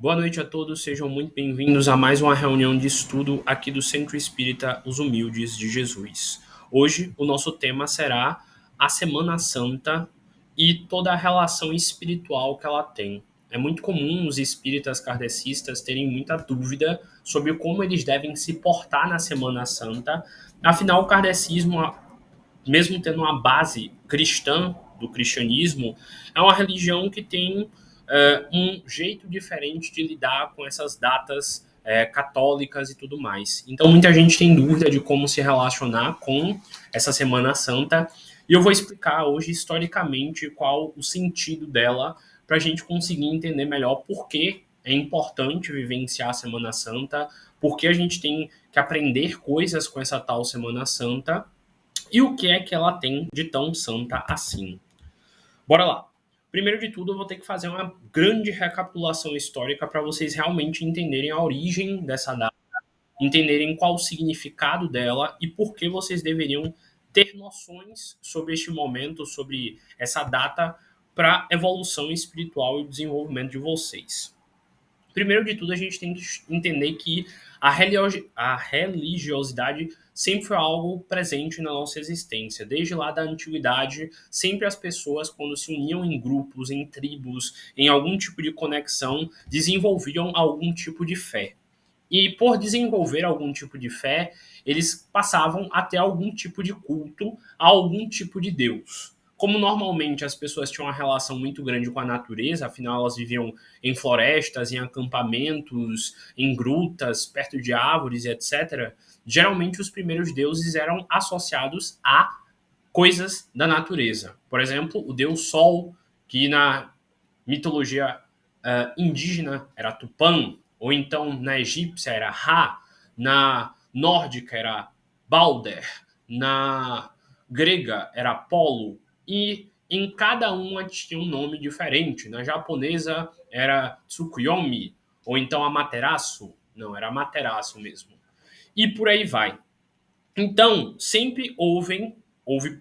Boa noite a todos, sejam muito bem-vindos a mais uma reunião de estudo aqui do Centro Espírita Os Humildes de Jesus. Hoje o nosso tema será a Semana Santa e toda a relação espiritual que ela tem. É muito comum os espíritas kardecistas terem muita dúvida sobre como eles devem se portar na Semana Santa. Afinal, o kardecismo, mesmo tendo uma base cristã do cristianismo, é uma religião que tem um jeito diferente de lidar com essas datas católicas e tudo mais. Então, muita gente tem dúvida de como se relacionar com essa Semana Santa, e eu vou explicar hoje, historicamente, qual o sentido dela, para a gente conseguir entender melhor por que é importante vivenciar a Semana Santa, por que a gente tem que aprender coisas com essa tal Semana Santa, e o que é que ela tem de tão santa assim? Bora lá. Primeiro de tudo, eu vou ter que fazer uma grande recapitulação histórica para vocês realmente entenderem a origem dessa data, entenderem qual o significado dela e por que vocês deveriam ter noções sobre este momento, sobre essa data, para a evolução espiritual e o desenvolvimento de vocês. Primeiro de tudo, a gente tem que entender que a religiosidade sempre foi algo presente na nossa existência. Desde lá da antiguidade, sempre as pessoas, quando se uniam em grupos, em tribos, em algum tipo de conexão, desenvolviam algum tipo de fé. E por desenvolver algum tipo de fé, eles passavam a ter algum tipo de culto a algum tipo de Deus. Como normalmente as pessoas tinham uma relação muito grande com a natureza, afinal elas viviam em florestas, em acampamentos, em grutas, perto de árvores, etc., geralmente os primeiros deuses eram associados a coisas da natureza. Por exemplo, o deus Sol, que na mitologia indígena era Tupã, ou então na egípcia era Ra, na nórdica era Balder, na grega era Apolo, e em cada uma tinha um nome diferente. Na japonesa era Tsukuyomi, ou então Amaterasu, não, era Amaterasu mesmo. E por aí vai. Então, sempre houve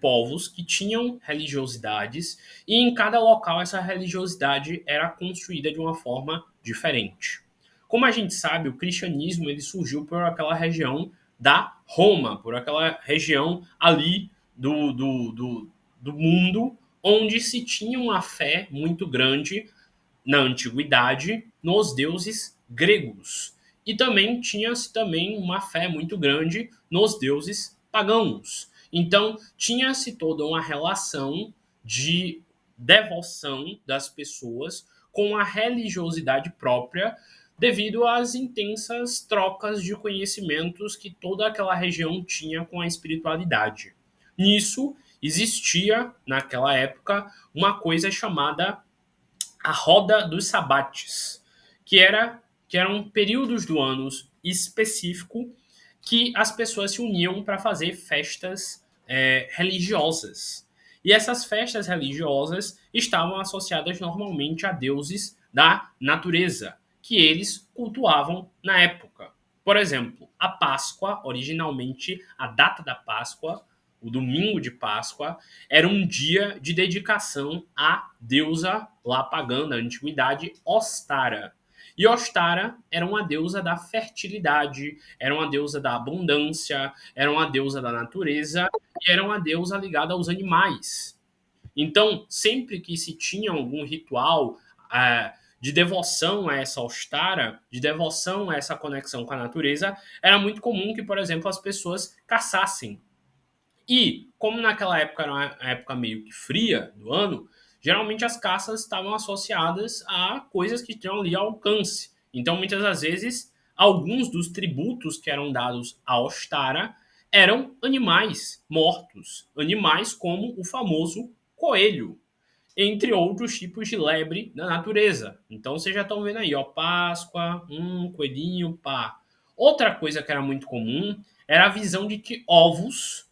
povos que tinham religiosidades e em cada local essa religiosidade era construída de uma forma diferente. Como a gente sabe, o cristianismo ele surgiu por aquela região da Roma, por aquela região ali do mundo onde se tinha uma fé muito grande na antiguidade nos deuses gregos. E também tinha-se também uma fé muito grande nos deuses pagãos. Então, tinha-se toda uma relação de devoção das pessoas com a religiosidade própria, devido às intensas trocas de conhecimentos que toda aquela região tinha com a espiritualidade. Nisso, existia, naquela época, uma coisa chamada a roda dos sabates, que eram períodos do ano específico que as pessoas se uniam para fazer festas religiosas. E essas festas religiosas estavam associadas normalmente a deuses da natureza, que eles cultuavam na época. Por exemplo, a Páscoa, originalmente a data da Páscoa, o domingo de Páscoa, era um dia de dedicação à deusa lá pagã da antiguidade, Ostara. E Ostara era uma deusa da fertilidade, era uma deusa da abundância, era uma deusa da natureza e era uma deusa ligada aos animais. Então, sempre que se tinha algum ritual de devoção a essa Ostara, de devoção a essa conexão com a natureza, era muito comum que, por exemplo, as pessoas caçassem. E, como naquela época era uma época meio que fria do ano, geralmente as caças estavam associadas a coisas que tinham ali alcance. Então, muitas das vezes, alguns dos tributos que eram dados a Ostara eram animais mortos, animais como o famoso coelho, entre outros tipos de lebre da natureza. Então, vocês já estão vendo aí, ó, Páscoa, coelhinho, pá. Outra coisa que era muito comum era a visão de que ovos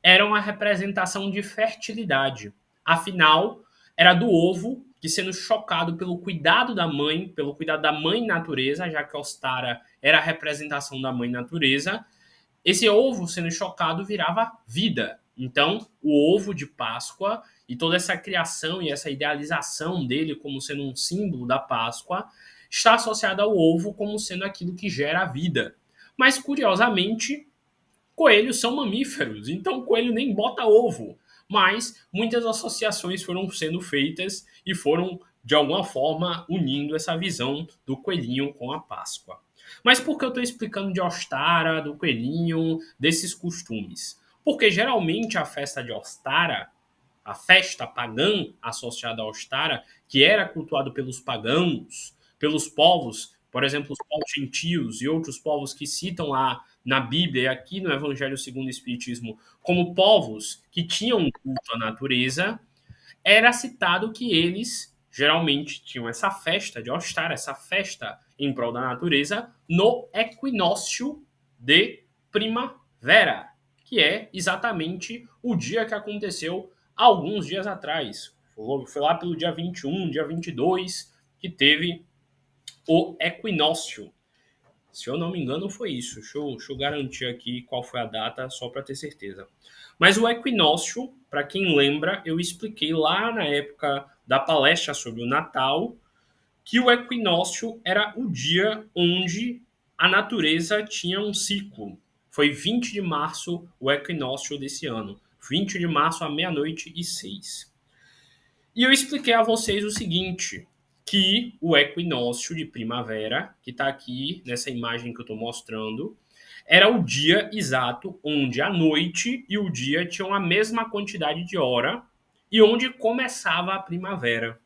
era uma representação de fertilidade. Afinal, era do ovo que, sendo chocado pelo cuidado da mãe, pelo cuidado da mãe natureza, já que Ostara era a representação da mãe natureza, esse ovo sendo chocado virava vida. Então, o ovo de Páscoa e toda essa criação e essa idealização dele como sendo um símbolo da Páscoa está associada ao ovo como sendo aquilo que gera a vida. Mas, curiosamente, coelhos são mamíferos, então o coelho nem bota ovo. Mas muitas associações foram sendo feitas e foram, de alguma forma, unindo essa visão do coelhinho com a Páscoa. Mas por que eu estou explicando de Ostara, do coelhinho, desses costumes? Porque geralmente a festa de Ostara, a festa pagã associada a Ostara, que era cultuado pelos pagãos, pelos povos, por exemplo, os povos gentios e outros povos que citam lá na Bíblia e aqui no Evangelho segundo o Espiritismo como povos que tinham um culto à natureza, era citado que eles geralmente tinham essa festa de Ostara, essa festa em prol da natureza, no equinócio de primavera, que é exatamente o dia que aconteceu alguns dias atrás. Foi lá pelo dia 21, dia 22, que teve o equinócio. Se eu não me engano, foi isso. Deixa eu garantir aqui qual foi a data, só para ter certeza. Mas o equinócio, para quem lembra, eu expliquei lá na época da palestra sobre o Natal, que o equinócio era o dia onde a natureza tinha um ciclo. Foi 20 de março o equinócio desse ano. 20 de março à meia-noite e 6. E eu expliquei a vocês o seguinte, que o equinócio de primavera, que está aqui nessa imagem que eu estou mostrando, era o dia exato onde a noite e o dia tinham a mesma quantidade de hora e onde começava a primavera.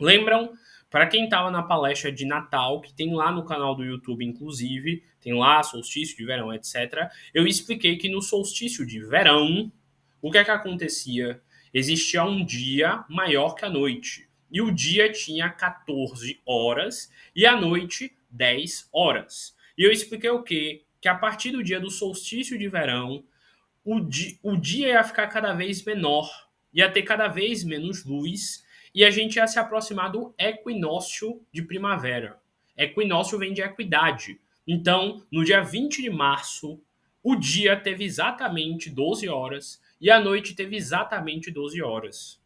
Lembram? Para quem estava na palestra de Natal, que tem lá no canal do YouTube, inclusive, tem lá solstício de verão, etc., eu expliquei que no solstício de verão, o que é que acontecia? Existia um dia maior que a noite. E o dia tinha 14 horas e a noite 10 horas. E eu expliquei o quê? Que a partir do dia do solstício de verão, o dia ia ficar cada vez menor, ia ter cada vez menos luz e a gente ia se aproximar do equinócio de primavera. Equinócio vem de equidade. Então, no dia 20 de março, o dia teve exatamente 12 horas e a noite teve exatamente 12 horas.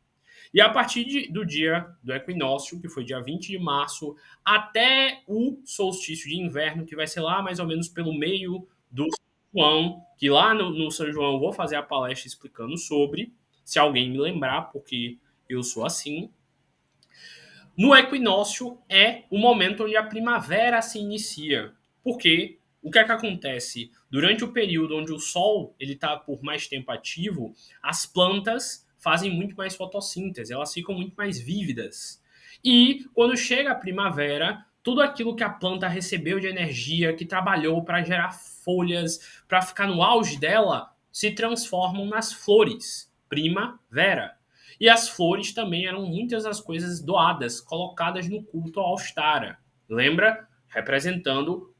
E a partir do dia do equinócio, que foi dia 20 de março, até o solstício de inverno, que vai ser lá mais ou menos pelo meio do São João, que lá no São João eu vou fazer a palestra explicando sobre, se alguém me lembrar, porque eu sou assim. No equinócio é o momento onde a primavera se inicia, porque o que é que acontece? Durante o período onde o Sol está por mais tempo ativo, as plantas fazem muito mais fotossíntese, elas ficam muito mais vívidas. E quando chega a primavera, tudo aquilo que a planta recebeu de energia, que trabalhou para gerar folhas, para ficar no auge dela, se transformam nas flores. Primavera. E as flores também eram muitas das coisas doadas, colocadas no culto ao Ostara. Lembra? Representando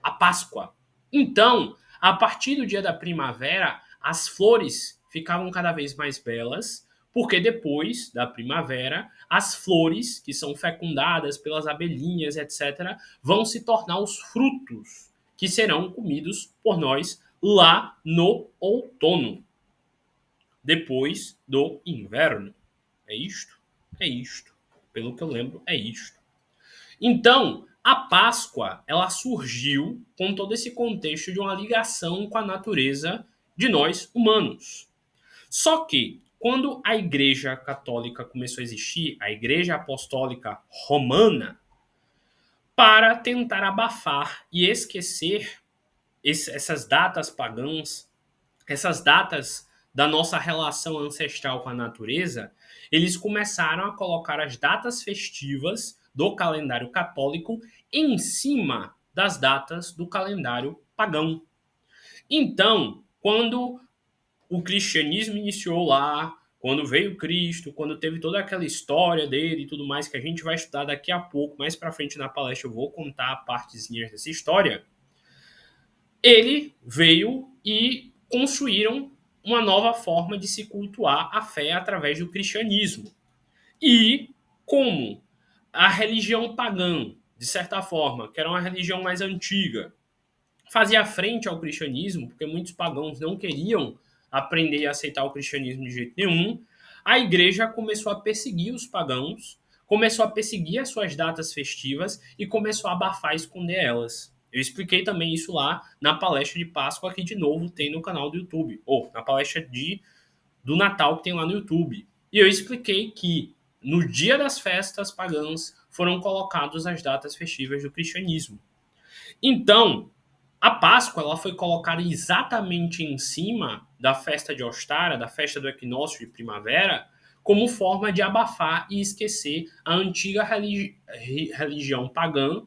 a Páscoa. Então, a partir do dia da primavera, as flores ficavam cada vez mais belas, porque depois da primavera, as flores, que são fecundadas pelas abelhinhas, etc., vão se tornar os frutos, que serão comidos por nós lá no outono, depois do inverno. É isto? É isto. Pelo que eu lembro, é isto. Então, a Páscoa, ela surgiu com todo esse contexto de uma ligação com a natureza de nós humanos. Só que, quando a Igreja Católica começou a existir, a Igreja Apostólica Romana, para tentar abafar e esquecer essas datas pagãs, essas datas da nossa relação ancestral com a natureza, eles começaram a colocar as datas festivas do calendário católico em cima das datas do calendário pagão. Então, quando o cristianismo iniciou lá, quando veio Cristo, quando teve toda aquela história dele e tudo mais que a gente vai estudar daqui a pouco, mais para frente na palestra eu vou contar partezinhas dessa história, ele veio e construíram uma nova forma de se cultuar a fé através do cristianismo. E como a religião pagã, de certa forma, que era uma religião mais antiga, fazia frente ao cristianismo, porque muitos pagãos não queriam aprender e aceitar o cristianismo de jeito nenhum, a igreja começou a perseguir os pagãos, começou a perseguir as suas datas festivas e começou a abafar e esconder elas. Eu expliquei também isso lá na palestra de Páscoa, que de novo tem no canal do YouTube, ou na palestra do Natal que tem lá no YouTube. E eu expliquei que no dia das festas pagãs foram colocadas as datas festivas do cristianismo. Então, a Páscoa ela foi colocada exatamente em cima da festa de Ostara, da festa do equinócio de primavera, como forma de abafar e esquecer a antiga religião pagã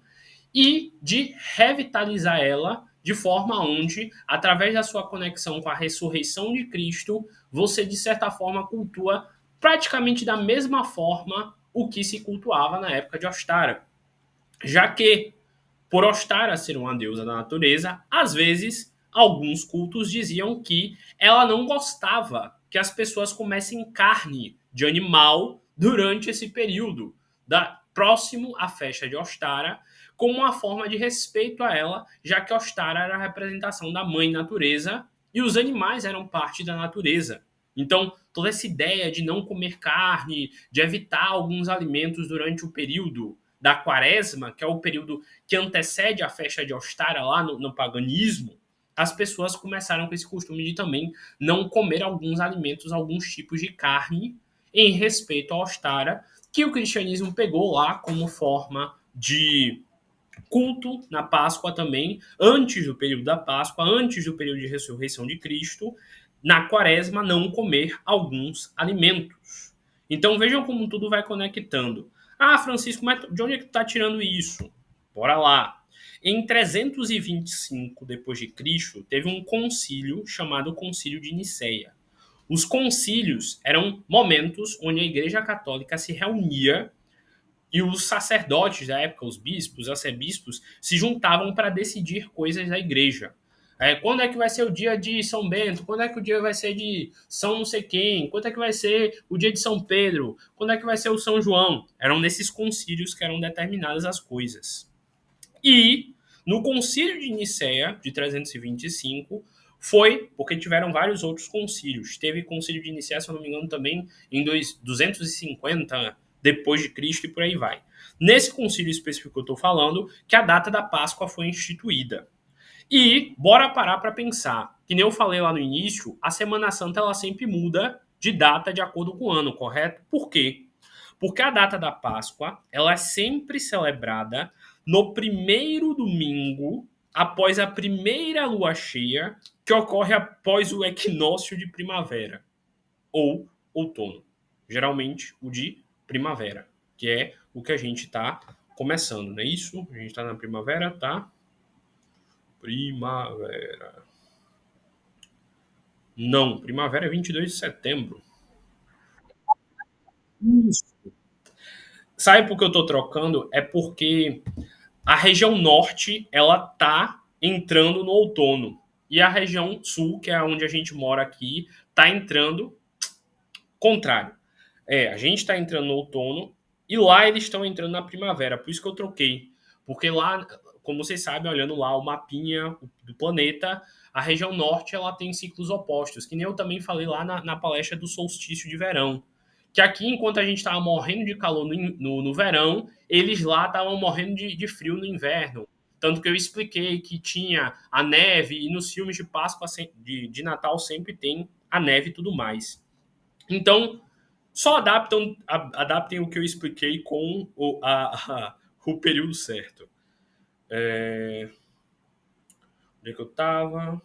e de revitalizar ela de forma onde, através da sua conexão com a ressurreição de Cristo, você, de certa forma, cultua praticamente da mesma forma o que se cultuava na época de Ostara. Já que, por Ostara ser uma deusa da natureza, às vezes alguns cultos diziam que ela não gostava que as pessoas comessem carne de animal durante esse período próximo à festa de Ostara, como uma forma de respeito a ela, já que Ostara era a representação da mãe natureza e os animais eram parte da natureza. Então, toda essa ideia de não comer carne, de evitar alguns alimentos durante o período da quaresma, que é o período que antecede a festa de Ostara lá no paganismo, as pessoas começaram com esse costume de também não comer alguns alimentos, alguns tipos de carne, em respeito a Ostara, que o cristianismo pegou lá como forma de culto na Páscoa também, antes do período da Páscoa, antes do período de ressurreição de Cristo, na quaresma não comer alguns alimentos. Então vejam como tudo vai conectando. Ah, Francisco, mas de onde é que tu está tirando isso? Bora lá. Em 325 depois de Cristo, teve um concílio chamado Concílio de Niceia. Os concílios eram momentos onde a Igreja Católica se reunia e os sacerdotes da época, os bispos, os arcebispos, se juntavam para decidir coisas da igreja. Quando é que vai ser o dia de São Bento? Quando é que o dia vai ser de São não sei quem? Quando é que vai ser o dia de São Pedro? Quando é que vai ser o São João? Eram nesses concílios que eram determinadas as coisas. E no concílio de Nicéia, de 325, foi, porque tiveram vários outros concílios. Teve concílio de Nicéia, se eu não me engano, também em 250 depois de Cristo e por aí vai. Nesse concílio específico que eu estou falando, que a data da Páscoa foi instituída. E bora parar para pensar. Que nem eu falei lá no início, a Semana Santa ela sempre muda de data de acordo com o ano, correto? Por quê? Porque a data da Páscoa ela é sempre celebrada no primeiro domingo após a primeira lua cheia, que ocorre após o equinócio de primavera ou outono. Geralmente o de primavera, que é o que a gente está começando, não é isso? A gente está na primavera, tá? Primavera. Não, primavera é 22 de setembro. Isso. Sabe por que eu estou trocando? É porque a região norte ela tá entrando no outono e a região sul, que é onde a gente mora aqui, tá entrando contrário. A gente está entrando no outono e lá eles estão entrando na primavera. Por isso que eu troquei. Porque lá, como vocês sabem, olhando lá o mapinha do planeta, a região norte ela tem ciclos opostos, que nem eu também falei lá na palestra do solstício de verão. Que aqui, enquanto a gente estava morrendo de calor no verão, eles lá estavam morrendo de frio no inverno. Tanto que eu expliquei que tinha a neve, e nos filmes de Páscoa, de Natal, sempre tem a neve e tudo mais. Então, só adaptem o que eu expliquei com o período certo. Onde é que eu estava?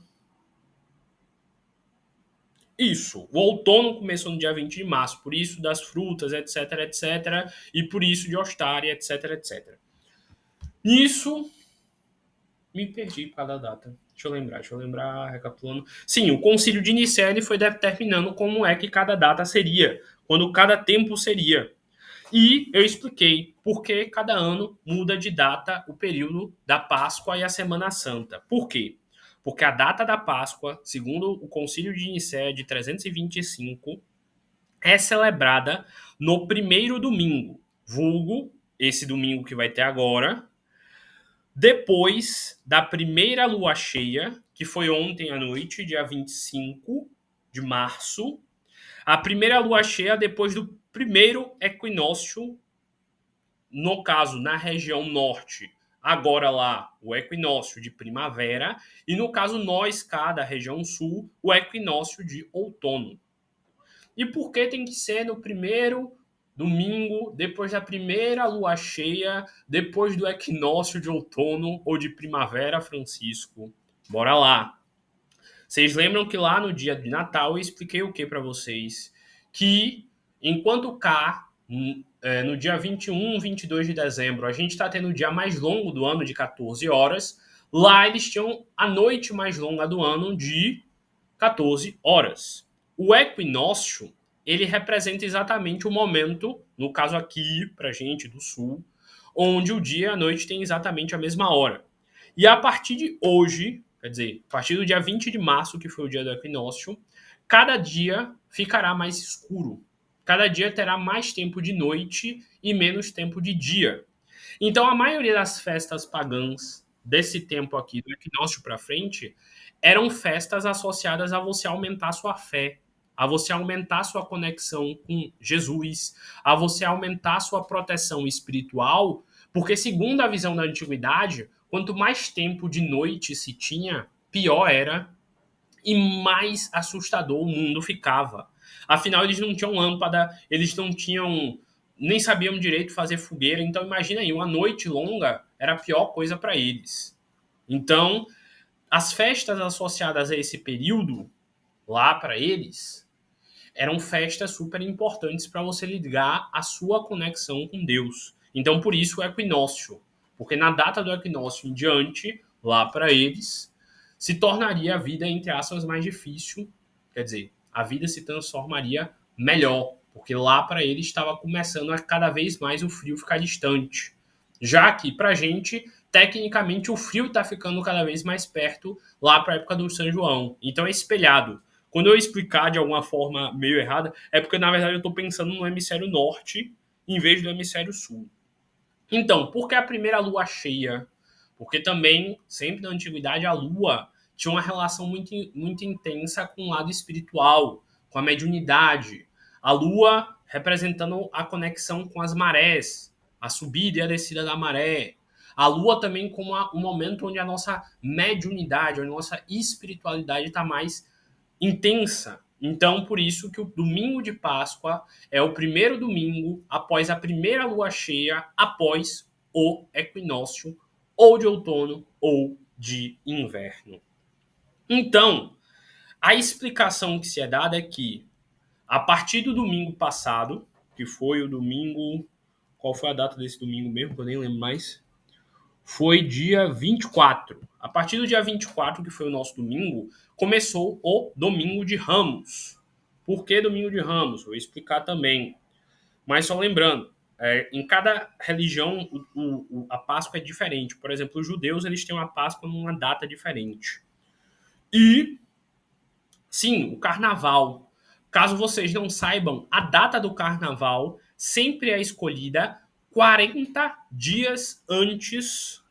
Isso. O outono começou no dia 20 de março, por isso das frutas, etc, etc, e por isso de Ostária, etc, etc. Nisso, me perdi por causa da data. Deixa eu lembrar, recapitulando. Sim, o concílio de Nicéia ele foi determinando como é que cada data seria, quando cada tempo seria. E eu expliquei por que cada ano muda de data o período da Páscoa e a Semana Santa. Por quê? Porque a data da Páscoa, segundo o Concílio de Nicéia de 325, é celebrada no primeiro domingo, vulgo esse domingo que vai ter agora, depois da primeira lua cheia, que foi ontem à noite, dia 25 de março, a primeira lua cheia depois do primeiro equinócio no caso, na região norte, agora lá, o equinócio de primavera, e no caso nós, cá da região sul, o equinócio de outono. E por que tem que ser no primeiro domingo, depois da primeira lua cheia, depois do equinócio de outono ou de primavera, Francisco? Bora lá. Vocês lembram que lá no dia de Natal eu expliquei o que para vocês? Que enquanto cá, no dia 21, 22 de dezembro, a gente está tendo o dia mais longo do ano de 14 horas, lá eles tinham a noite mais longa do ano de 14 horas. O equinócio, ele representa exatamente o momento, no caso aqui, para gente do sul, onde o dia e a noite têm exatamente a mesma hora. E a partir de hoje, quer dizer, a partir do dia 20 de março, que foi o dia do equinócio, cada dia ficará mais escuro. Cada dia terá mais tempo de noite e menos tempo de dia. Então, a maioria das festas pagãs desse tempo aqui, do equinócio para frente, eram festas associadas a você aumentar sua fé, a você aumentar sua conexão com Jesus, a você aumentar sua proteção espiritual, porque, segundo a visão da antiguidade, quanto mais tempo de noite se tinha, pior era e mais assustador o mundo ficava. Afinal, eles não tinham lâmpada, eles não tinham, nem sabiam direito fazer fogueira. Então, imagina aí, uma noite longa era a pior coisa para eles. Então, as festas associadas a esse período, lá para eles, eram festas super importantes para você ligar a sua conexão com Deus. Então, por isso o equinócio. Porque na data do equinócio em diante, lá para eles, se tornaria a vida, entre aspas, mais difícil. Quer dizer, a vida se transformaria melhor. Porque lá para eles estava começando a cada vez mais o frio ficar distante. Já que, para a gente, tecnicamente, o frio está ficando cada vez mais perto lá para a época do São João. Então é espelhado. Quando eu explicar de alguma forma meio errada, é porque, na verdade, eu estou pensando no hemisfério norte em vez do hemisfério sul. Então, por que a primeira lua cheia? Porque também, sempre na antiguidade, a lua tinha uma relação muito, muito intensa com o lado espiritual, com a mediunidade. A lua representando a conexão com as marés, a subida e a descida da maré. A lua também como o momento onde a nossa mediunidade, a nossa espiritualidade está mais intensa. Então, por isso que o domingo de Páscoa é o primeiro domingo após a primeira lua cheia, após o equinócio, ou de outono ou de inverno. Então, a explicação que se é dada é que, a partir do domingo passado, que foi o domingo. Qual foi a data desse domingo mesmo? Que eu nem lembro mais. Foi dia 24. A partir do dia 24, que foi o nosso domingo, começou o Domingo de Ramos. Por que Domingo de Ramos? Vou explicar também. Mas só lembrando, em cada religião a Páscoa é diferente. Por exemplo, os judeus eles têm uma Páscoa numa data diferente. E, sim, o Carnaval. Caso vocês não saibam, a data do Carnaval sempre é escolhida 40 dias antes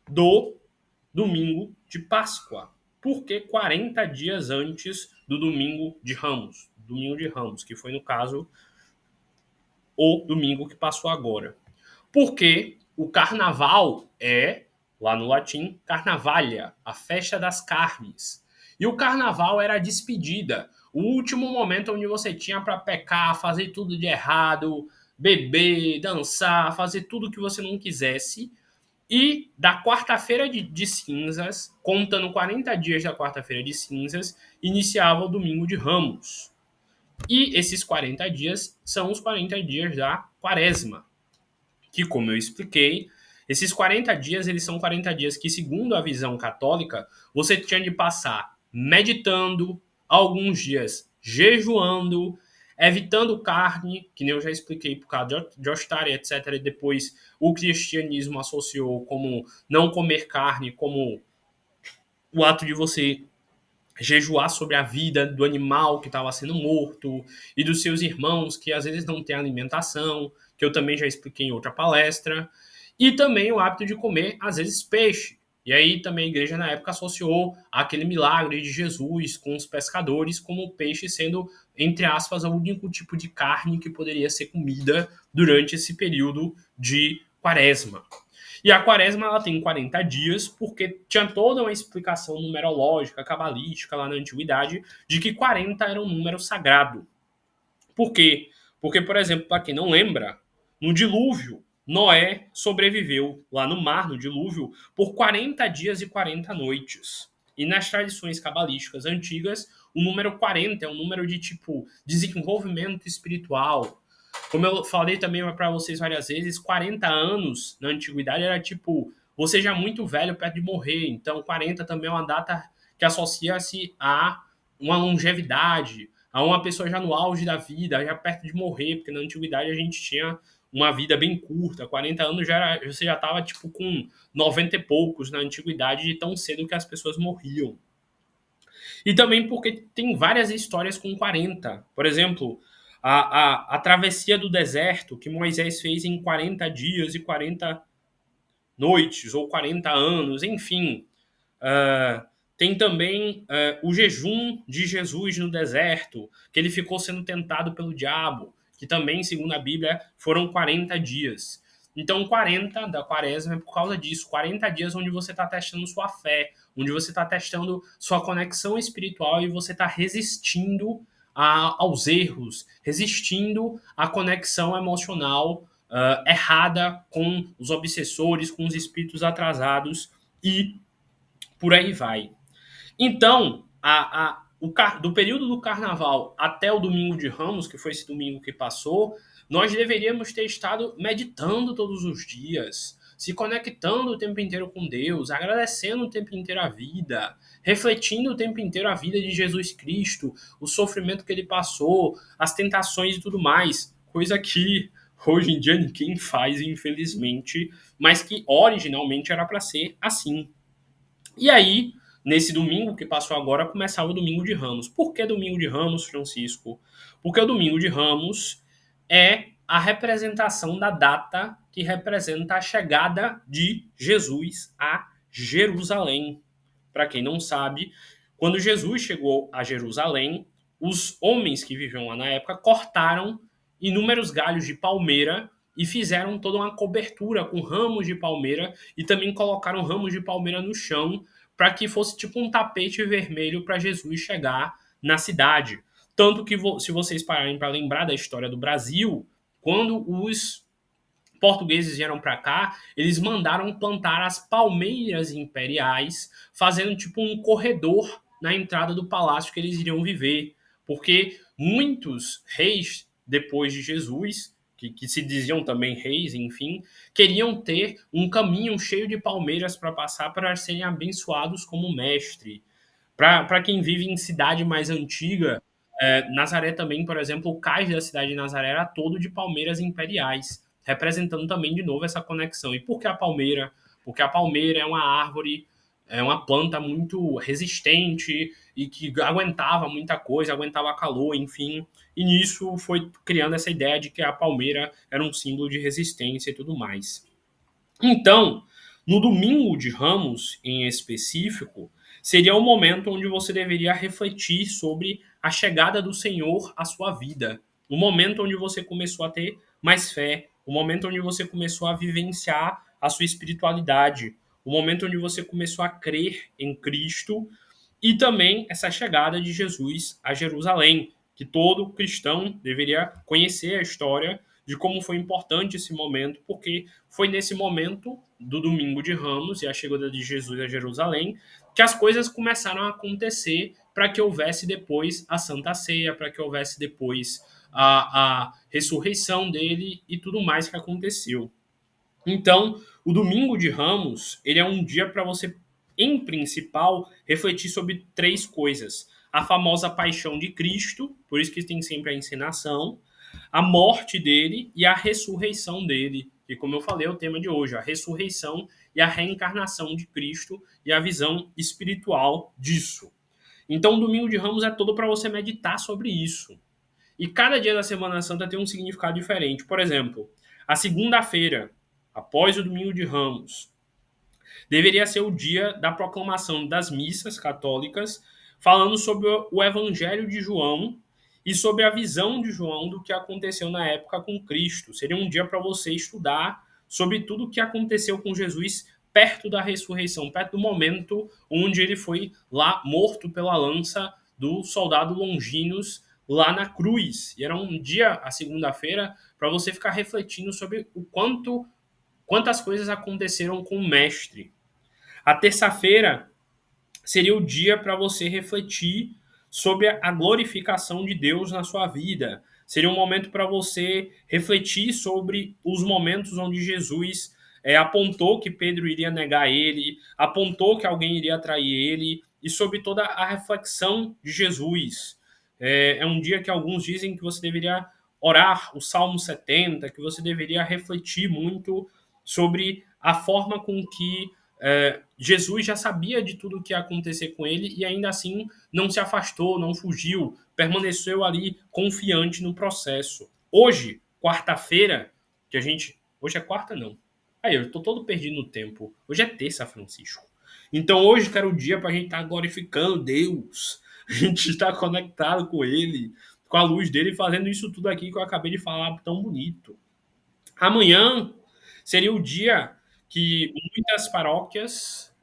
do domingo de Páscoa. Por que 40 dias antes do domingo de Ramos? Domingo de Ramos, que foi, no caso, o domingo que passou agora. Porque o carnaval é, lá no latim, carnavalia, a festa das carnes. E o carnaval era a despedida, o último momento onde você tinha para pecar, fazer tudo de errado, beber, dançar, fazer tudo que você não quisesse. E da quarta-feira de cinzas, contando 40 dias da quarta-feira de cinzas, iniciava o domingo de Ramos. E esses 40 dias são os 40 dias da quaresma, que, como eu expliquei, esses 40 dias, eles são 40 dias que, segundo a visão católica, você tinha de passar meditando, alguns dias jejuando, evitando carne, que nem eu já expliquei por causa de Ostara, etc. E depois o cristianismo associou como não comer carne, como o ato de você jejuar sobre a vida do animal que estava sendo morto e dos seus irmãos que às vezes não têm alimentação, que eu também já expliquei em outra palestra, e também o hábito de comer às vezes peixe. E aí também a igreja na época associou aquele milagre de Jesus com os pescadores como o peixe sendo, entre aspas, o único tipo de carne que poderia ser comida durante esse período de quaresma. E a quaresma ela tem 40 dias, porque tinha toda uma explicação numerológica, cabalística lá na antiguidade, de que 40 era um número sagrado. Por quê? Porque, por exemplo, para quem não lembra, no dilúvio, Noé sobreviveu lá no mar, no dilúvio, por 40 dias e 40 noites. E nas tradições cabalísticas antigas, o número 40 é um número de tipo desenvolvimento espiritual. Como eu falei também para vocês várias vezes, 40 anos na antiguidade era tipo você já muito velho perto de morrer. Então, 40 também é uma data que associa-se a uma longevidade, a uma pessoa já no auge da vida, já perto de morrer, porque na antiguidade a gente tinha uma vida bem curta, 40 anos você já estava tipo com 90 e poucos na antiguidade, de tão cedo que as pessoas morriam. E também porque tem várias histórias com 40. Por exemplo, a travessia do deserto que Moisés fez em 40 dias e 40 noites, ou 40 anos, enfim. Uh, tem também o jejum de Jesus no deserto, que ele ficou sendo tentado pelo diabo, que também, segundo a Bíblia, foram 40 dias. Então, 40 da quaresma é por causa disso. 40 dias onde você está testando sua fé, onde você está testando sua conexão espiritual e você está resistindo aos erros, resistindo à conexão emocional errada com os obsessores, com os espíritos atrasados e por aí vai. Então, do período do carnaval até o domingo de Ramos, que foi esse domingo que passou, nós deveríamos ter estado meditando todos os dias, se conectando o tempo inteiro com Deus, agradecendo o tempo inteiro a vida, refletindo o tempo inteiro a vida de Jesus Cristo, o sofrimento que ele passou, as tentações e tudo mais, coisa que hoje em dia ninguém faz, infelizmente, mas que originalmente era para ser assim. E aí, nesse domingo que passou agora, começava o domingo de Ramos. Por que domingo de Ramos, Francisco? Porque o domingo de Ramos é a representação da data que representa a chegada de Jesus a Jerusalém. Para quem não sabe, quando Jesus chegou a Jerusalém, os homens que viviam lá na época cortaram inúmeros galhos de palmeira e fizeram toda uma cobertura com ramos de palmeira e também colocaram ramos de palmeira no chão para que fosse tipo um tapete vermelho para Jesus chegar na cidade. Tanto que, se vocês pararem para lembrar da história do Brasil, quando os portugueses vieram para cá, eles mandaram plantar as palmeiras imperiais, fazendo tipo um corredor na entrada do palácio que eles iriam viver. Porque muitos reis, depois de Jesus, que se diziam também reis, enfim, queriam ter um caminho cheio de palmeiras para passar para serem abençoados como mestre. Para quem vive em cidade mais antiga, Nazaré também, por exemplo, o cais da cidade de Nazaré era todo de palmeiras imperiais, representando também de novo essa conexão. E por que a palmeira? Porque a palmeira é uma árvore, é uma planta muito resistente e que aguentava muita coisa, aguentava calor, enfim. E nisso foi criando essa ideia de que a palmeira era um símbolo de resistência e tudo mais. Então, no domingo de Ramos, em específico, seria o momento onde você deveria refletir sobre a chegada do Senhor à sua vida. O momento onde você começou a ter mais fé, o momento onde você começou a vivenciar a sua espiritualidade, o momento onde você começou a crer em Cristo e também essa chegada de Jesus a Jerusalém, que todo cristão deveria conhecer a história de como foi importante esse momento, porque foi nesse momento do domingo de Ramos e a chegada de Jesus a Jerusalém que as coisas começaram a acontecer para que houvesse depois a Santa Ceia, para que houvesse depois a ressurreição dele e tudo mais que aconteceu. Então, o domingo de Ramos, ele é um dia para você, em principal, refletir sobre três coisas. A famosa paixão de Cristo, por isso que tem sempre a encenação, a morte dele e a ressurreição dele. E como eu falei, é o tema de hoje, a ressurreição e a reencarnação de Cristo e a visão espiritual disso. Então, o domingo de Ramos é todo para você meditar sobre isso. E cada dia da Semana Santa tem um significado diferente. Por exemplo, a segunda-feira, após o domingo de Ramos, Deveria ser o dia da proclamação das missas católicas, falando sobre o Evangelho de João e sobre a visão de João do que aconteceu na época com Cristo. Seria um dia para você estudar sobre tudo o que aconteceu com Jesus perto da ressurreição, perto do momento onde ele foi lá morto pela lança do soldado Longinos lá na cruz. E era um dia, a segunda-feira, para você ficar refletindo sobre quantas coisas aconteceram com o mestre. A terça-feira seria o dia para você refletir sobre a glorificação de Deus na sua vida. Seria um momento para você refletir sobre os momentos onde Jesus apontou que Pedro iria negar ele, apontou que alguém iria trair ele, e sobre toda a reflexão de Jesus. É um dia que alguns dizem que você deveria orar o Salmo 70, que você deveria refletir muito sobre a forma com que Jesus já sabia de tudo o que ia acontecer com ele e ainda assim não se afastou, não fugiu, permaneceu ali confiante no processo. Hoje, quarta-feira, que a gente. Hoje é quarta, não. Aí, eu tô todo perdido no tempo. Hoje é terça, Francisco. Então hoje que era o dia para a gente estar glorificando Deus. A gente está conectado com Ele, com a luz dele, fazendo isso tudo aqui que eu acabei de falar tão bonito. Amanhã seria o dia que muitas paróquias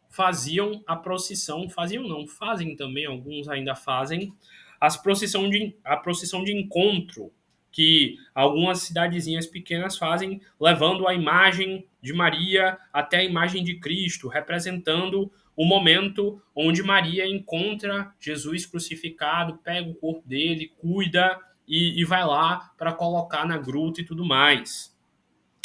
faziam a procissão, faziam não, fazem também, alguns ainda fazem, a procissão de encontro, que algumas cidadezinhas pequenas fazem, levando a imagem de Maria até a imagem de Cristo, representando o momento onde Maria encontra Jesus crucificado, pega o corpo dele, cuida e vai lá para colocar na gruta e tudo mais.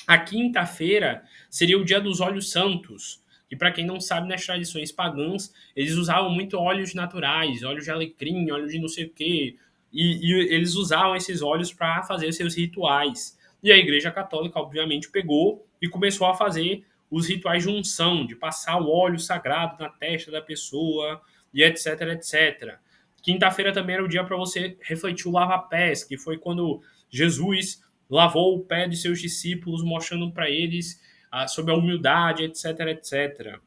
A quinta-feira seria o dia dos óleos santos, que para quem não sabe, nas tradições pagãs, eles usavam muito óleos naturais, óleos de alecrim, óleos de não sei o quê, e eles usavam esses óleos para fazer seus rituais. E a Igreja Católica, obviamente, pegou e começou a fazer os rituais de unção, de passar o óleo sagrado na testa da pessoa, e etc, etc. Quinta-feira também era o dia para você refletir o lava-pés, que foi quando Jesus lavou o pé de seus discípulos, mostrando para eles sobre a humildade, etc, etc.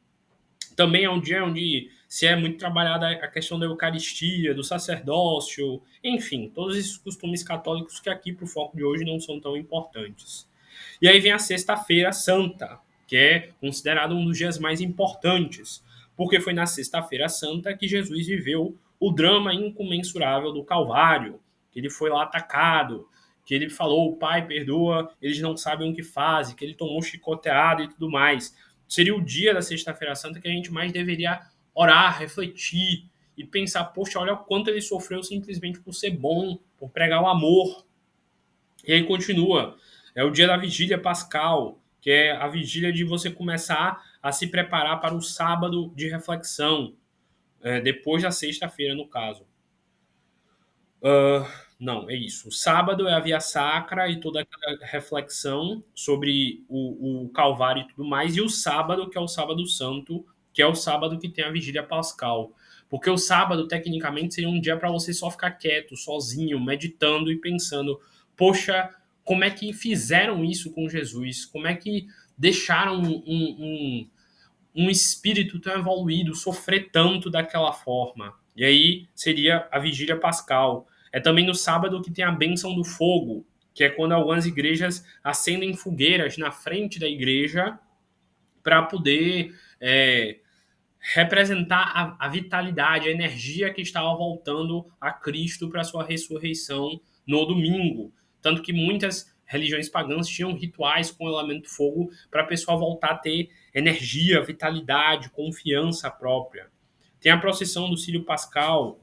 Também é um dia onde se é muito trabalhada a questão da Eucaristia, do sacerdócio, enfim, todos esses costumes católicos que aqui, para o foco de hoje, não são tão importantes. E aí vem a Sexta-feira Santa, que é considerado um dos dias mais importantes, porque foi na Sexta-feira Santa que Jesus viveu o drama incomensurável do Calvário, que ele foi lá atacado, que ele falou, Pai, perdoa, eles não sabem o que fazem, que ele tomou chicoteado e tudo mais. Seria o dia da Sexta-feira Santa que a gente mais deveria orar, refletir e pensar, poxa, olha o quanto ele sofreu simplesmente por ser bom, por pregar o amor. E aí continua, é o dia da vigília pascal, que é a vigília de você começar a se preparar para o sábado de reflexão, depois da sexta-feira, no caso. Não, é isso. O sábado é a via sacra e toda aquela reflexão sobre o Calvário e tudo mais, e o sábado, que é o sábado santo, que é o sábado que tem a vigília pascal. Porque o sábado, tecnicamente, seria um dia para você só ficar quieto, sozinho, meditando e pensando, poxa, como é que fizeram isso com Jesus? Como é que deixaram um espírito tão evoluído sofrer tanto daquela forma? E aí seria a vigília pascal. É também no sábado que tem a bênção do fogo, que é quando algumas igrejas acendem fogueiras na frente da igreja para poder representar a vitalidade, a energia que estava voltando a Cristo para sua ressurreição no domingo. Tanto que muitas religiões pagãs tinham rituais com o elemento fogo para a pessoa voltar a ter energia, vitalidade, confiança própria. Tem a procissão do Círio Pascal,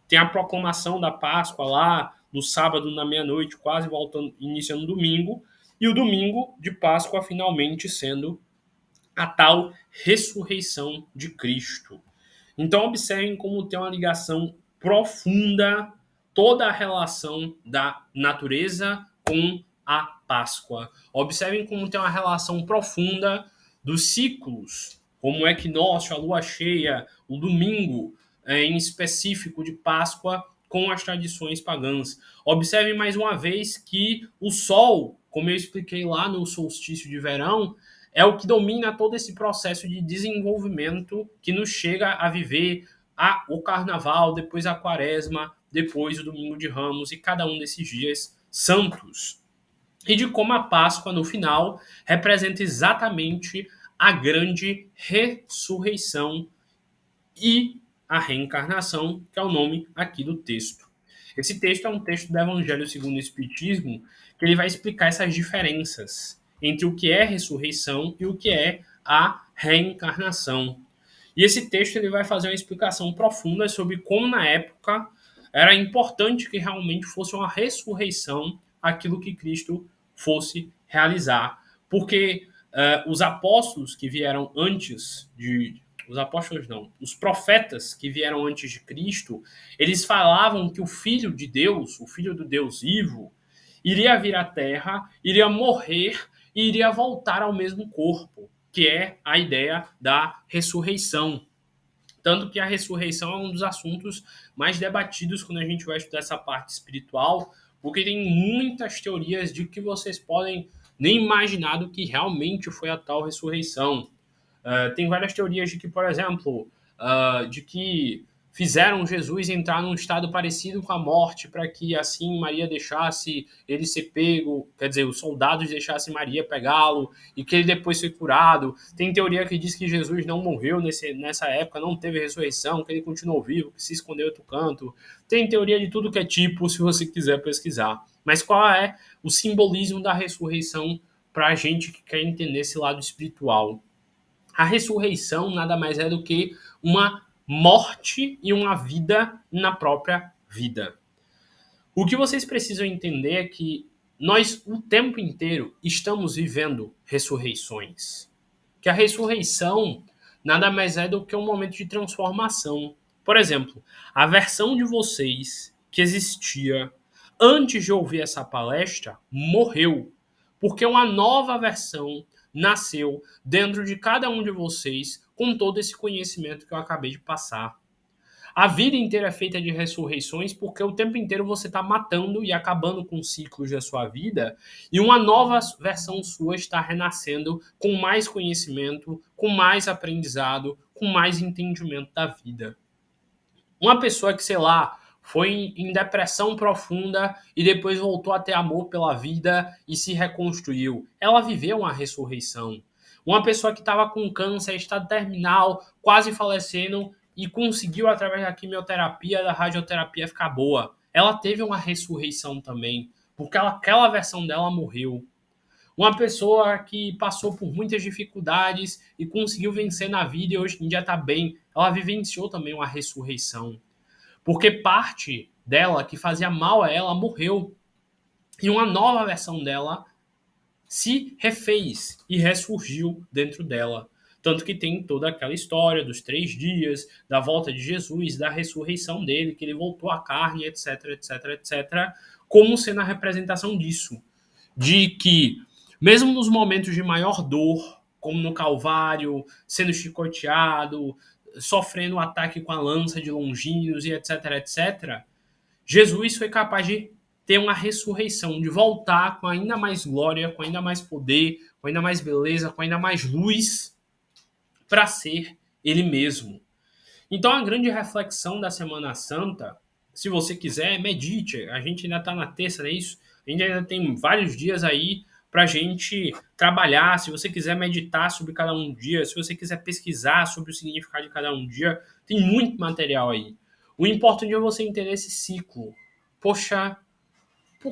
tem a proclamação da Páscoa lá no sábado na meia-noite, quase voltando, iniciando o domingo, e o domingo de Páscoa finalmente sendo a tal ressurreição de Cristo. Então, observem como tem uma ligação profunda toda a relação da natureza com a Páscoa. Observem como tem uma relação profunda dos ciclos, como o equinócio, a lua cheia, o domingo, em específico de Páscoa, com as tradições pagãs. Observem mais uma vez que o Sol, como eu expliquei lá no solstício de verão, é o que domina todo esse processo de desenvolvimento que nos chega a viver o carnaval, depois a quaresma, depois o domingo de Ramos e cada um desses dias santos. E de como a Páscoa, no final, representa exatamente a grande ressurreição e a reencarnação, que é o nome aqui do texto. Esse texto é um texto do Evangelho segundo o Espiritismo, que ele vai explicar essas diferenças entre o que é ressurreição e o que é a reencarnação. E esse texto ele vai fazer uma explicação profunda sobre como, na época, era importante que realmente fosse uma ressurreição aquilo que Cristo fosse realizar. Porque os apóstolos que vieram antes de. Os apóstolos não, os profetas que vieram antes de Cristo, eles falavam que o Filho de Deus, o Filho do Deus vivo, iria vir à Terra, iria morrer e iria voltar ao mesmo corpo, que é a ideia da ressurreição. Tanto que a ressurreição é um dos assuntos mais debatidos quando a gente vai estudar essa parte espiritual, porque tem muitas teorias de que vocês podem nem imaginar do que realmente foi a tal ressurreição. Tem várias teorias de que, por exemplo, de que fizeram Jesus entrar num estado parecido com a morte para que assim Maria deixasse ele ser pego, quer dizer, os soldados deixassem Maria pegá-lo e que ele depois foi curado. Tem teoria que diz que Jesus não morreu nessa época, não teve ressurreição, que ele continuou vivo, que se escondeu em outro canto. Tem teoria de tudo que é tipo, se você quiser pesquisar. Mas qual é o simbolismo da ressurreição para a gente que quer entender esse lado espiritual? A ressurreição nada mais é do que uma morte e uma vida na própria vida. O que vocês precisam entender é que nós, o tempo inteiro, estamos vivendo ressurreições. Que a ressurreição nada mais é do que um momento de transformação. Por exemplo, a versão de vocês que existia antes de ouvir essa palestra morreu, porque uma nova versão nasceu dentro de cada um de vocês com todo esse conhecimento que eu acabei de passar. A vida inteira é feita de ressurreições porque o tempo inteiro você está matando e acabando com ciclos da sua vida e uma nova versão sua está renascendo com mais conhecimento, com mais aprendizado, com mais entendimento da vida. Uma pessoa que, sei lá, foi em depressão profunda e depois voltou a ter amor pela vida e se reconstruiu. Ela viveu uma ressurreição. Uma pessoa que estava com câncer, estado terminal, quase falecendo e conseguiu, através da quimioterapia, da radioterapia, ficar boa. Ela teve uma ressurreição também, porque aquela versão dela morreu. Uma pessoa que passou por muitas dificuldades e conseguiu vencer na vida e hoje em dia está bem, ela vivenciou também uma ressurreição. Porque parte dela, que fazia mal a ela, morreu. E uma nova versão dela se refez e ressurgiu dentro dela. Tanto que tem toda aquela história dos 3 dias, da volta de Jesus, da ressurreição dele, que ele voltou à carne, etc, etc, etc, como sendo a representação disso. De que, mesmo nos momentos de maior dor, como no Calvário, sendo chicoteado, sofrendo um ataque com a lança de Longinos e etc, etc, Jesus foi capaz de ter uma ressurreição, de voltar com ainda mais glória, com ainda mais poder, com ainda mais beleza, com ainda mais luz, para ser ele mesmo. Então a grande reflexão da Semana Santa, se você quiser, medite. A gente ainda está na terça, não é isso? A gente ainda tem vários dias aí para a gente trabalhar. Se você quiser meditar sobre cada um dia, se você quiser pesquisar sobre o significado de cada um dia, tem muito material aí. O importante é você entender esse ciclo. Poxa,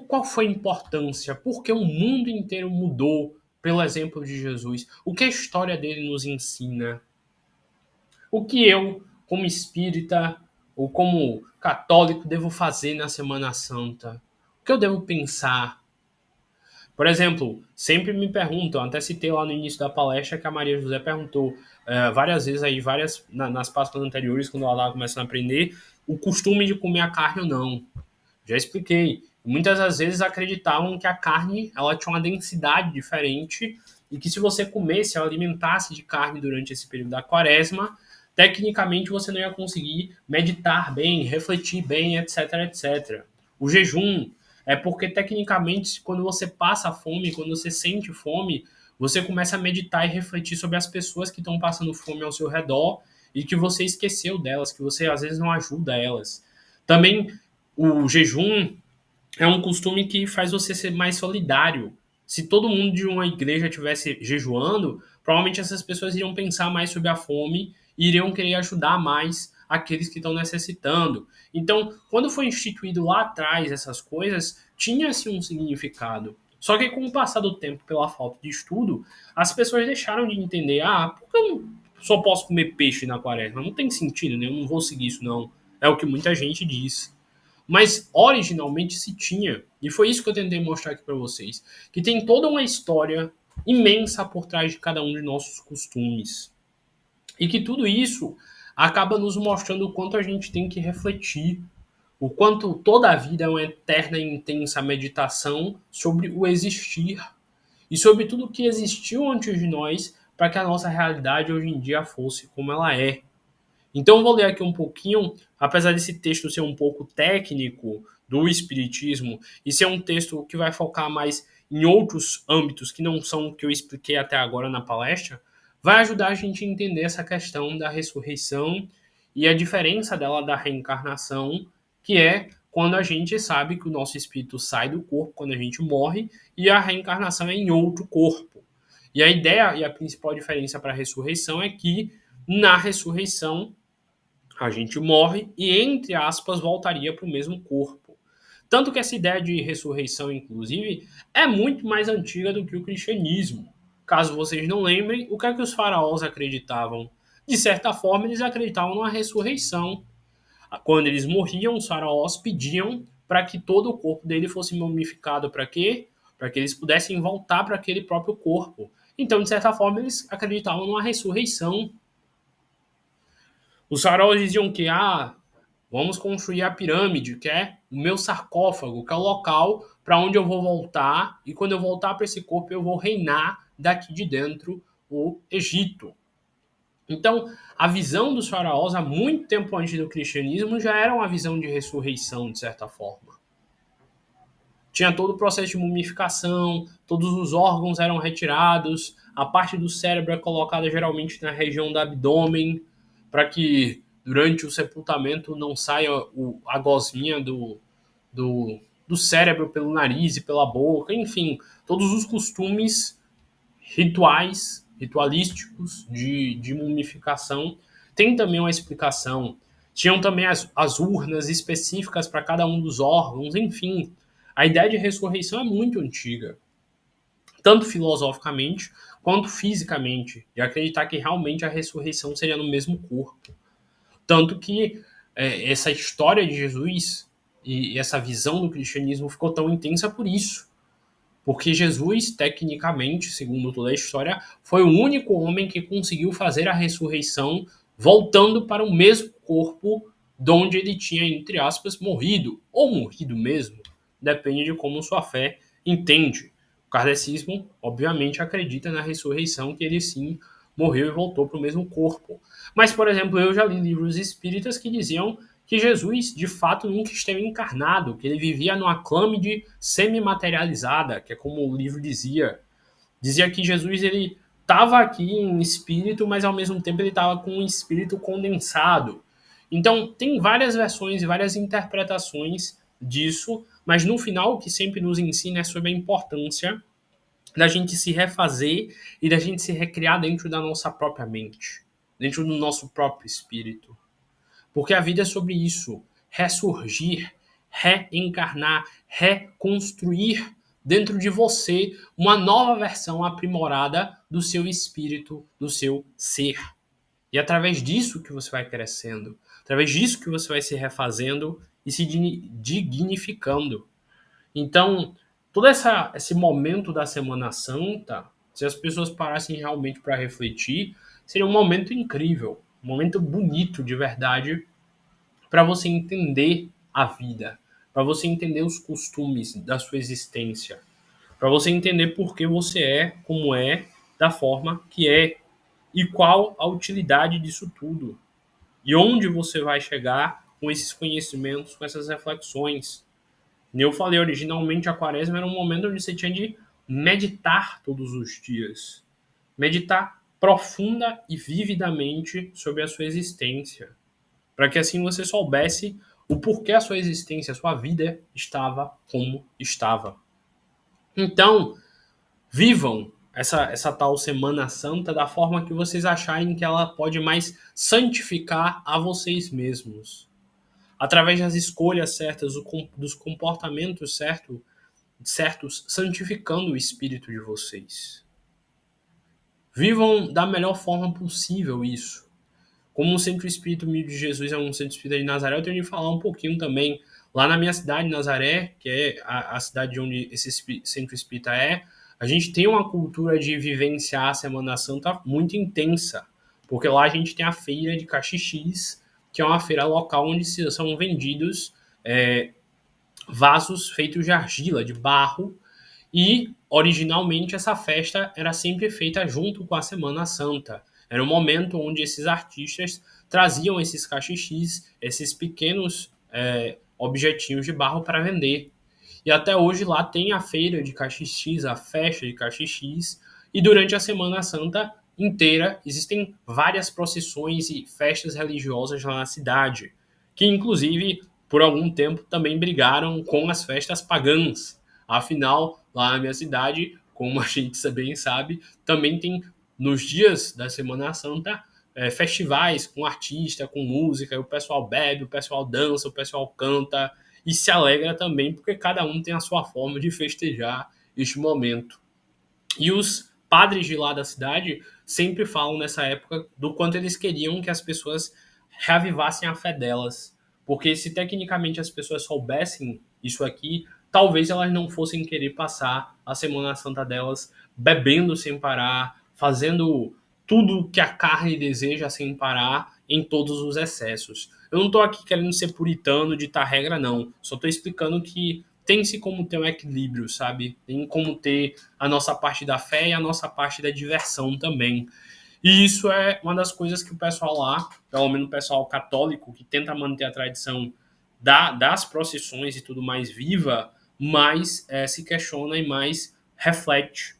qual foi a importância? Por que o mundo inteiro mudou pelo exemplo de Jesus? O que a história dele nos ensina? O que eu, como espírita ou como católico, devo fazer na Semana Santa? O que eu devo pensar? Por exemplo, sempre me perguntam, até citei lá no início da palestra que a Maria José perguntou várias vezes aí, nas Páscoas anteriores, quando ela estava começando a aprender, o costume de comer a carne ou não. Já expliquei. Muitas das vezes acreditavam que a carne ela tinha uma densidade diferente e que se você comesse, alimentasse de carne durante esse período da quaresma, tecnicamente você não ia conseguir meditar bem, refletir bem, etc, etc. O jejum é porque tecnicamente quando você passa fome, quando você sente fome, Você começa a meditar e refletir sobre as pessoas que estão passando fome ao seu redor e que você esqueceu delas, que você às vezes não ajuda elas. Também o jejum é um costume que faz você ser mais solidário. Se todo mundo de uma igreja tivesse jejuando, provavelmente essas pessoas iriam pensar mais sobre a fome e iriam querer ajudar mais aqueles que estão necessitando. Então, quando foi instituído lá atrás essas coisas, tinha-se um significado. Só que com o passar do tempo, pela falta de estudo, as pessoas deixaram de entender, por que eu não só posso comer peixe na quaresma? Não tem sentido, né? Eu não vou seguir isso, não. É o que muita gente diz. Mas originalmente se tinha, e foi isso que eu tentei mostrar aqui para vocês, que tem toda uma história imensa por trás de cada um de nossos costumes. E que tudo isso acaba nos mostrando o quanto a gente tem que refletir, o quanto toda a vida é uma eterna e intensa meditação sobre o existir e sobre tudo que existiu antes de nós para que a nossa realidade hoje em dia fosse como ela é. Então, eu vou ler aqui um pouquinho, apesar desse texto ser um pouco técnico do Espiritismo e ser um texto que vai focar mais em outros âmbitos que não são o que eu expliquei até agora na palestra, vai ajudar a gente a entender essa questão da ressurreição e a diferença dela da reencarnação, que é quando a gente sabe que o nosso espírito sai do corpo quando a gente morre e a reencarnação é em outro corpo. E a ideia e a principal diferença para a ressurreição é que na ressurreição a gente morre e, entre aspas, voltaria para o mesmo corpo. Tanto que essa ideia de ressurreição, inclusive, é muito mais antiga do que o cristianismo. Caso vocês não lembrem, o que é que os faraós acreditavam? De certa forma, eles acreditavam numa ressurreição. Quando eles morriam, os faraós pediam para que todo o corpo dele fosse mumificado. Para quê? Para que eles pudessem voltar para aquele próprio corpo. Então, de certa forma, eles acreditavam numa ressurreição. Os faraós diziam que vamos construir a pirâmide, que é o meu sarcófago, que é o local para onde eu vou voltar, e quando eu voltar para esse corpo eu vou reinar daqui de dentro o Egito. Então, a visão dos faraós, há muito tempo antes do cristianismo, já era uma visão de ressurreição, de certa forma. Tinha todo o processo de mumificação, todos os órgãos eram retirados, a parte do cérebro é colocada geralmente na região do abdômen, para que durante o sepultamento não saia a gosminha do, do cérebro pelo nariz e pela boca, enfim, todos os costumes ritualísticos de mumificação tem também uma explicação. Tinham também as urnas específicas para cada um dos órgãos, enfim. A ideia de ressurreição é muito antiga, tanto filosoficamente quanto fisicamente, de acreditar que realmente a ressurreição seria no mesmo corpo. Tanto que essa história de Jesus e essa visão do cristianismo ficou tão intensa por isso. Porque Jesus, tecnicamente, segundo toda a história, foi o único homem que conseguiu fazer a ressurreição voltando para o mesmo corpo de onde ele tinha, entre aspas, morrido, ou morrido mesmo, depende de como sua fé entende. O kardecismo, obviamente, acredita na ressurreição, que ele sim morreu e voltou para o mesmo corpo. Mas, por exemplo, eu já li livros espíritas que diziam que Jesus, de fato, nunca esteve encarnado, que ele vivia numa clâmide semi-materializada, que é como o livro dizia. Dizia que Jesus ele estava aqui em espírito, mas ao mesmo tempo ele estava com um espírito condensado. Então, tem várias versões e várias interpretações disso, mas no final o que sempre nos ensina é sobre a importância da gente se refazer e da gente se recriar dentro da nossa própria mente, dentro do nosso próprio espírito. Porque a vida é sobre isso: ressurgir, reencarnar, reconstruir dentro de você uma nova versão aprimorada do seu espírito, do seu ser. E é através disso que você vai crescendo, através disso que você vai se refazendo e se dignificando. Então, todo esse momento da Semana Santa, se as pessoas parassem realmente para refletir, seria um momento incrível, um momento bonito de verdade, para você entender a vida, para você entender os costumes da sua existência, para você entender por que você é como é, da forma que é, e qual a utilidade disso tudo, e onde você vai chegar com esses conhecimentos, com essas reflexões. E eu falei, originalmente a quaresma era um momento onde você tinha de meditar todos os dias. Meditar profunda e vividamente sobre a sua existência, para que assim você soubesse o porquê a sua existência, a sua vida estava como estava. Então, vivam essa tal Semana Santa da forma que vocês acharem que ela pode mais santificar a vocês mesmos. Através das escolhas certas, dos comportamentos certos, santificando o espírito de vocês. Vivam da melhor forma possível isso. Como o Centro Espírita Humilde de Jesus é um centro espírita de Nazaré, eu tenho de falar um pouquinho também. Lá na minha cidade, Nazaré, que é a cidade onde esse centro espírita é, a gente tem uma cultura de vivenciar a Semana Santa muito intensa, porque lá a gente tem a feira de Caxixis, que é uma feira local onde são vendidos vasos feitos de argila, de barro, e, originalmente, essa festa era sempre feita junto com a Semana Santa. Era um momento onde esses artistas traziam esses cachixis, esses pequenos objetinhos de barro para vender. E até hoje lá tem a feira de cachixis, a festa de cachixis, e durante a Semana Santa inteira existem várias procissões e festas religiosas lá na cidade, que inclusive por algum tempo também brigaram com as festas pagãs. Afinal, lá na minha cidade, como a gente bem sabe, também tem nos dias da Semana Santa festivais com artista, com música, e o pessoal bebe, o pessoal dança, o pessoal canta e se alegra também, porque cada um tem a sua forma de festejar este momento. E os padres de lá da cidade sempre falam nessa época do quanto eles queriam que as pessoas reavivassem a fé delas. Porque se tecnicamente as pessoas soubessem isso aqui, talvez elas não fossem querer passar a Semana Santa delas bebendo sem parar, fazendo tudo que a carne deseja sem parar em todos os excessos. Eu não estou aqui querendo ser puritano, ditar regra, não. Só estou explicando que tem-se como ter um equilíbrio, sabe? Tem como ter a nossa parte da fé e a nossa parte da diversão também. E isso é uma das coisas que o pessoal lá, pelo menos o pessoal católico, que tenta manter a tradição das procissões e tudo mais viva, mais se questiona e mais reflete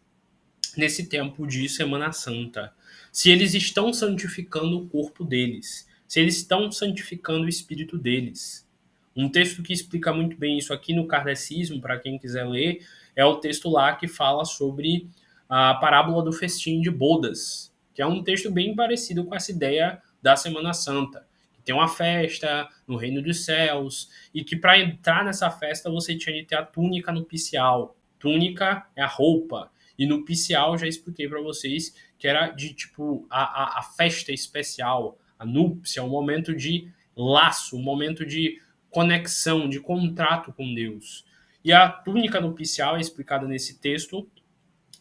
nesse tempo de Semana Santa. Se eles estão santificando o corpo deles, se eles estão santificando o espírito deles. Um texto que explica muito bem isso aqui no Kardecismo, para quem quiser ler, é o texto lá que fala sobre a parábola do festim de bodas, que é um texto bem parecido com essa ideia da Semana Santa. Tem uma festa no reino dos céus, e que para entrar nessa festa você tinha de ter a túnica nupcial. Túnica é a roupa, e nupcial já expliquei para vocês que era de tipo a festa especial, a núpcia, um momento de laço, um momento de conexão, de contrato com Deus. E a túnica nupcial é explicada nesse texto,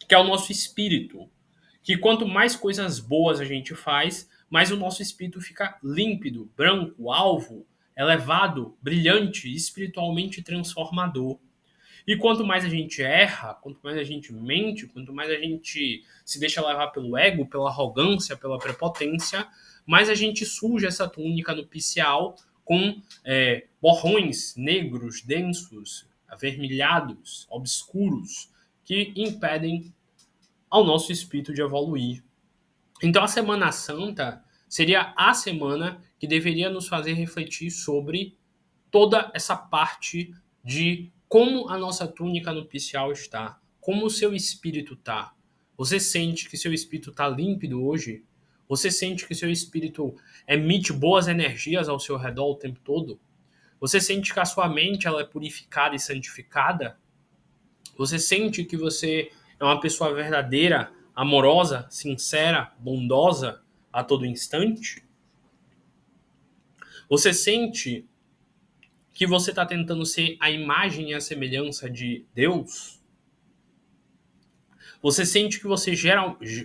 que é o nosso espírito. Que quanto mais coisas boas a gente faz, mais o nosso espírito fica límpido, branco, alvo, elevado, brilhante, espiritualmente transformador. E quanto mais a gente erra, quanto mais a gente mente, quanto mais a gente se deixa levar pelo ego, pela arrogância, pela prepotência, mais a gente suja essa túnica nupcial com borrões negros, densos, avermelhados, obscuros, que impedem ao nosso espírito de evoluir. Então a Semana Santa seria a semana que deveria nos fazer refletir sobre toda essa parte de como a nossa túnica nupcial está, como o seu espírito está. Você sente que seu espírito está límpido hoje? Você sente que seu espírito emite boas energias ao seu redor o tempo todo? Você sente que a sua mente ela é purificada e santificada? Você sente que você é uma pessoa verdadeira, amorosa, sincera, bondosa a todo instante? Você sente que você está tentando ser a imagem e a semelhança de Deus? Você sente que você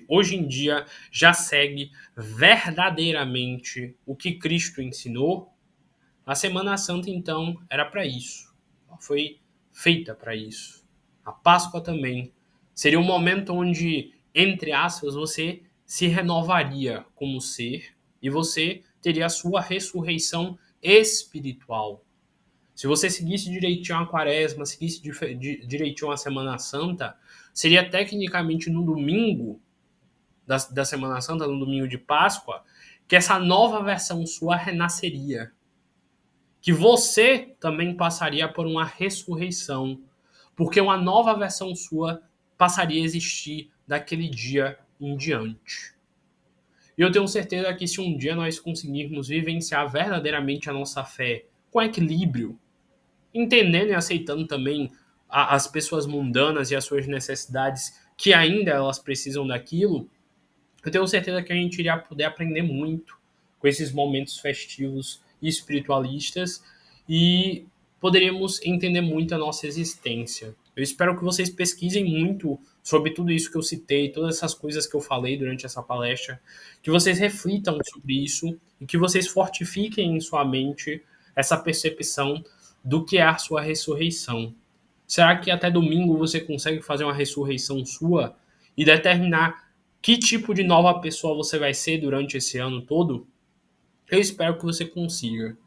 hoje em dia já segue verdadeiramente o que Cristo ensinou? A Semana Santa, então, era para isso. Ela foi feita para isso. A Páscoa também. Seria um momento onde, entre aspas, você se renovaria como ser e você teria a sua ressurreição espiritual. Se você seguisse direitinho a quaresma, seguisse direitinho a Semana Santa, seria tecnicamente no domingo da Semana Santa, no domingo de Páscoa, que essa nova versão sua renasceria. Que você também passaria por uma ressurreição, porque uma nova versão sua passaria a existir daquele dia em diante. E eu tenho certeza que se um dia nós conseguirmos vivenciar verdadeiramente a nossa fé com equilíbrio, entendendo e aceitando também as pessoas mundanas e as suas necessidades, que ainda elas precisam daquilo, eu tenho certeza que a gente iria poder aprender muito com esses momentos festivos e espiritualistas e poderíamos entender muito a nossa existência. Eu espero que vocês pesquisem muito sobre tudo isso que eu citei, todas essas coisas que eu falei durante essa palestra, que vocês reflitam sobre isso e que vocês fortifiquem em sua mente essa percepção do que é a sua ressurreição. Será que até domingo você consegue fazer uma ressurreição sua e determinar que tipo de nova pessoa você vai ser durante esse ano todo? Eu espero que você consiga.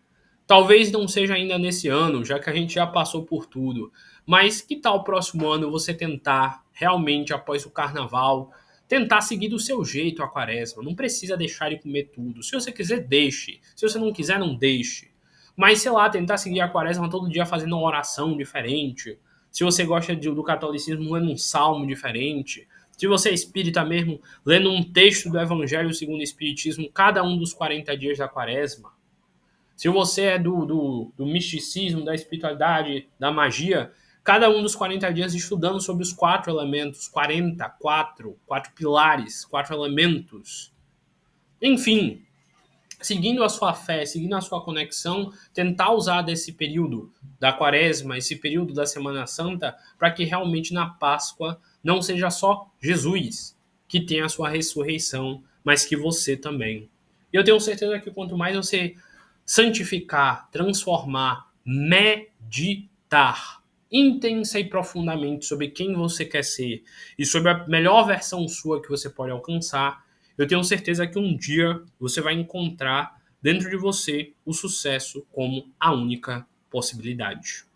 Talvez não seja ainda nesse ano, já que a gente já passou por tudo. Mas que tal o próximo ano você tentar, realmente após o carnaval, tentar seguir do seu jeito a quaresma? Não precisa deixar de comer tudo. Se você quiser, deixe. Se você não quiser, não deixe. Mas, sei lá, tentar seguir a quaresma todo dia fazendo uma oração diferente. Se você gosta do catolicismo, lendo um salmo diferente. Se você é espírita mesmo, lendo um texto do Evangelho segundo o Espiritismo cada um dos 40 dias da quaresma. Se você é do misticismo, da espiritualidade, da magia, cada um dos 40 dias estudando sobre os 4 elementos, quatro pilares, 4 elementos. Enfim, seguindo a sua fé, seguindo a sua conexão, tentar usar desse período da quaresma, esse período da Semana Santa, para que realmente na Páscoa não seja só Jesus que tenha a sua ressurreição, mas que você também. E eu tenho certeza que quanto mais você santificar, transformar, meditar intensa e profundamente sobre quem você quer ser e sobre a melhor versão sua que você pode alcançar, eu tenho certeza que um dia você vai encontrar dentro de você o sucesso como a única possibilidade.